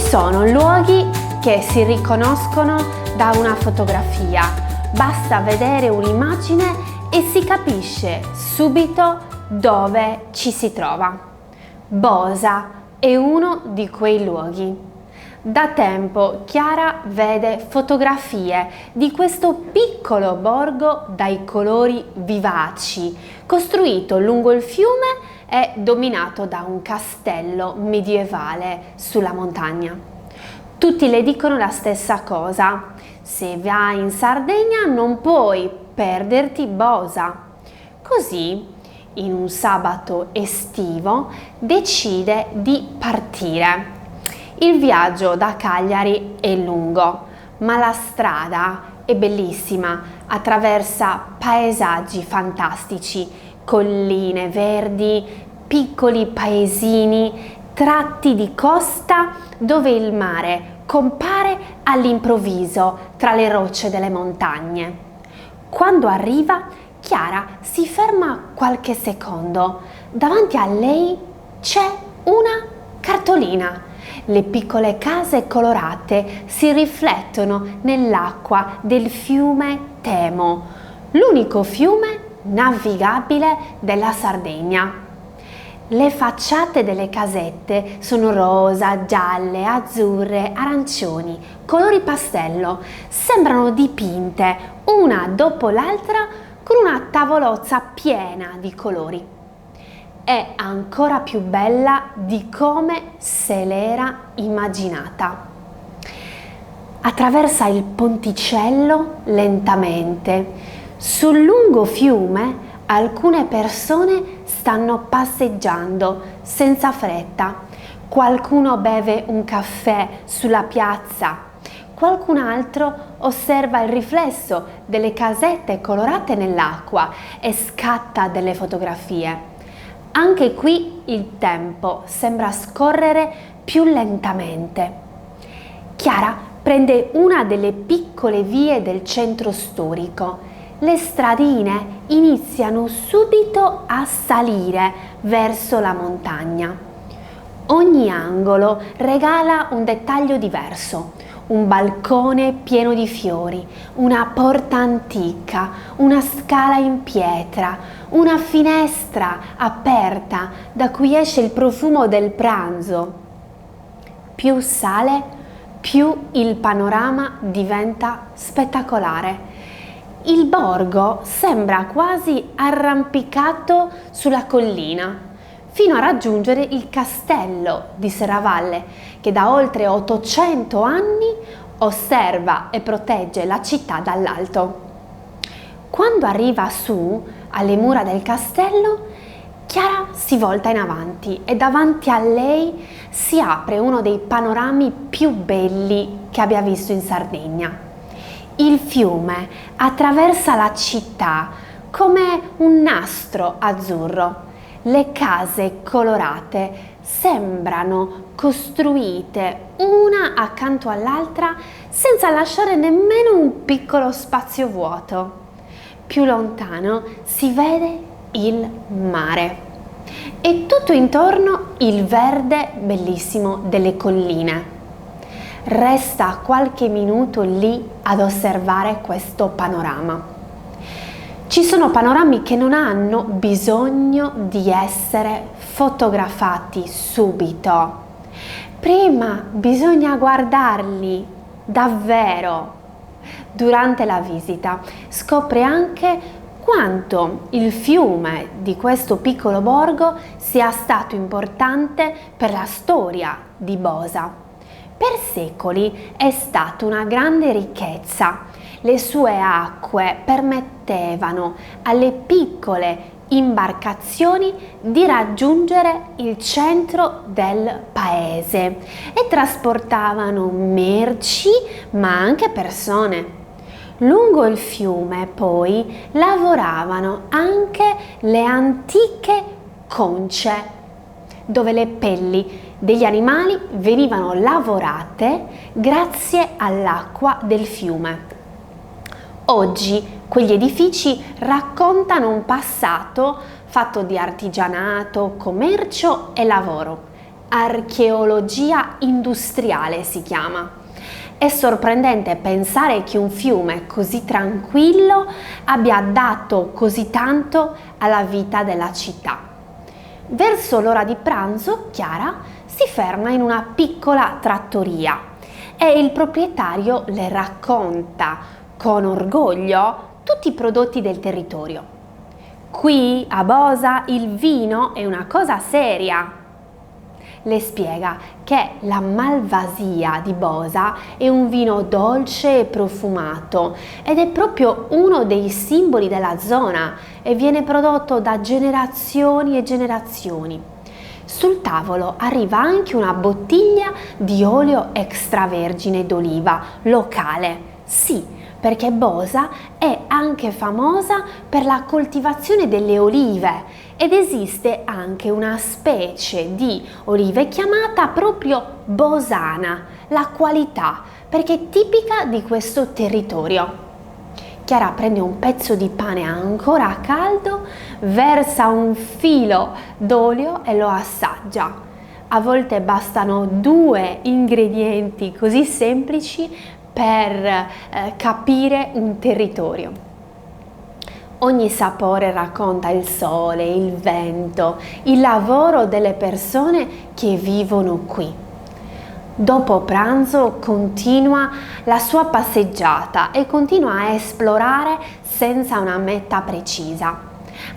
sono luoghi che si riconoscono da una fotografia. Basta vedere un'immagine e si capisce subito dove ci si trova. Bosa è uno di quei luoghi. Da tempo Chiara vede fotografie di questo piccolo borgo dai colori vivaci, costruito lungo il fiume e dominato da un castello medievale sulla montagna. Tutti le dicono la stessa cosa: se vai in Sardegna non puoi perderti Bosa. Così, in un sabato estivo, decide di partire. Il viaggio da Cagliari è lungo, ma la strada è bellissima, attraversa paesaggi fantastici, colline verdi, piccoli paesini, tratti di costa dove il mare compare all'improvviso tra le rocce delle montagne. Quando arriva, Chiara si ferma qualche secondo. Davanti a lei c'è una cartolina. Le piccole case colorate si riflettono nell'acqua del fiume Temo, l'unico fiume navigabile della Sardegna. Le facciate delle casette sono rosa, gialle, azzurre, arancioni, colori pastello, sembrano dipinte una dopo l'altra con una tavolozza piena di colori. È ancora più bella di come se l'era immaginata. Attraversa il ponticello lentamente. Sul lungo fiume alcune persone stanno passeggiando senza fretta. Qualcuno beve un caffè sulla piazza. Qualcun altro osserva il riflesso delle casette colorate nell'acqua e scatta delle fotografie. Anche qui il tempo sembra scorrere più lentamente. Chiara prende una delle piccole vie del centro storico. Le stradine iniziano subito a salire verso la montagna. Ogni angolo regala un dettaglio diverso: un balcone pieno di fiori, una porta antica, una scala in pietra, una finestra aperta da cui esce il profumo del pranzo. Più sale, più il panorama diventa spettacolare. Il borgo sembra quasi arrampicato sulla collina, fino a raggiungere il castello di Serravalle, che da oltre 800 anni osserva e protegge la città dall'alto. Quando arriva su, alle mura del castello, Chiara si volta in avanti e davanti a lei si apre uno dei panorami più belli che abbia visto in Sardegna. Il fiume attraversa la città come un nastro azzurro. Le case colorate sembrano costruite una accanto all'altra senza lasciare nemmeno un piccolo spazio vuoto. Più lontano si vede il mare e tutto intorno il verde bellissimo delle colline. Resta qualche minuto lì ad osservare questo panorama. Ci sono panorami che non hanno bisogno di essere fotografati subito. Prima bisogna guardarli davvero. Durante la visita scopre anche quanto il fiume di questo piccolo borgo sia stato importante per la storia di Bosa. Per secoli è stata una grande ricchezza. Le sue acque permettevano alle piccole imbarcazioni di raggiungere il centro del paese e trasportavano merci ma anche persone. Lungo il fiume poi lavoravano anche le antiche conce, dove le pelli degli animali venivano lavorate grazie all'acqua del fiume. Oggi quegli edifici raccontano un passato fatto di artigianato, commercio e lavoro. archeologia industriale si chiama. È sorprendente pensare che un fiume così tranquillo abbia dato così tanto alla vita della città. Verso l'ora di pranzo, Chiara si ferma in una piccola trattoria e il proprietario le racconta con orgoglio tutti i prodotti del territorio. Qui a Bosa il vino è una cosa seria. Le spiega che la Malvasia di Bosa è un vino dolce e profumato ed è proprio uno dei simboli della zona e viene prodotto da generazioni e generazioni. Sul tavolo arriva anche una bottiglia di olio extravergine d'oliva locale. Sì, perché Bosa è anche famosa per la coltivazione delle olive ed esiste anche una specie di olive chiamata proprio bosana, la qualità, perché è tipica di questo territorio. Chiara prende un pezzo di pane ancora caldo, versa un filo d'olio e lo assaggia. A volte bastano 2 ingredienti così semplici per capire un territorio. Ogni sapore racconta il sole, il vento, il lavoro delle persone che vivono qui. Dopo pranzo continua la sua passeggiata e continua a esplorare senza una meta precisa.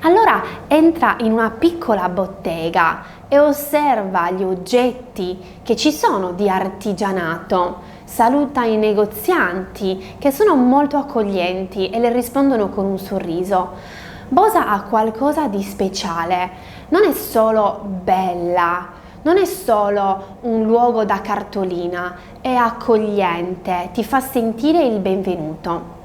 Allora entra in una piccola bottega e osserva gli oggetti che ci sono di artigianato. Saluta i negozianti che sono molto accoglienti e le rispondono con un sorriso. Bosa ha qualcosa di speciale, non è solo bella, non è solo un luogo da cartolina, è accogliente, ti fa sentire il benvenuto.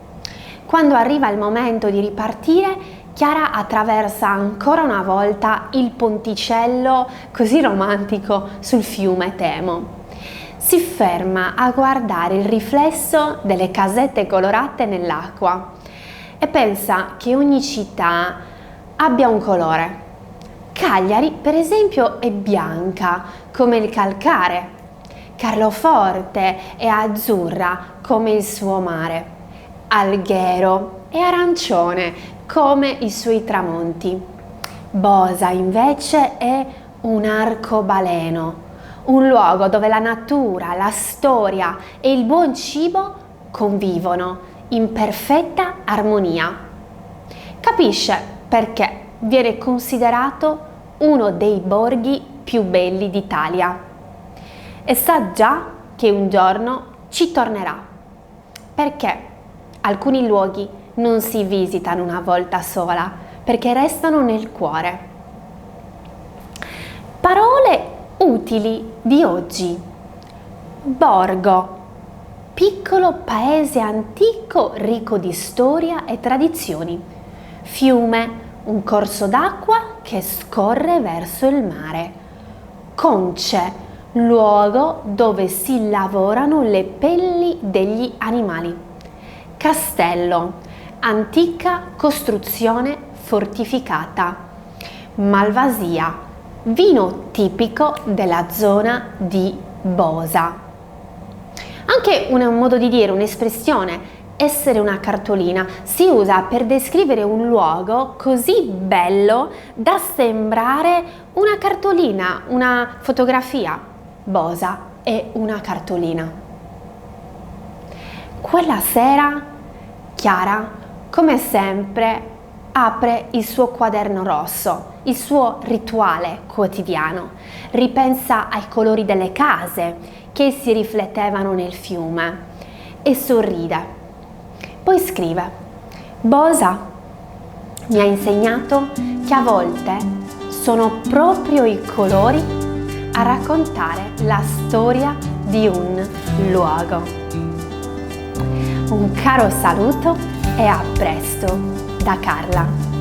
Quando arriva il momento di ripartire, Chiara attraversa ancora una volta il ponticello così romantico sul fiume Temo. Si ferma a guardare il riflesso delle casette colorate nell'acqua e pensa che ogni città abbia un colore. Cagliari, per esempio, è bianca come il calcare. Carloforte è azzurra come il suo mare. Alghero è arancione come i suoi tramonti. Bosa invece è un arcobaleno. Un luogo dove la natura, la storia e il buon cibo convivono in perfetta armonia. Capisce perché viene considerato uno dei borghi più belli d'Italia e sa già che un giorno ci tornerà, perché alcuni luoghi non si visitano una volta sola, perché restano nel cuore. Parole utili di oggi. Borgo, piccolo paese antico ricco di storia e tradizioni. Fiume, un corso d'acqua che scorre verso il mare. Conce, luogo dove si lavorano le pelli degli animali. Castello, antica costruzione fortificata. Malvasia, vino tipico della zona di Bosa. Anche un modo di dire, un'espressione, essere una cartolina, si usa per descrivere un luogo così bello da sembrare una cartolina, una fotografia. Bosa è una cartolina. Quella sera, Chiara, come sempre, apre il suo quaderno rosso, il suo rituale quotidiano, ripensa ai colori delle case che si riflettevano nel fiume e sorride. Poi scrive: Bosa mi ha insegnato che a volte sono proprio i colori a raccontare la storia di un luogo. Un caro saluto e a presto da Carla.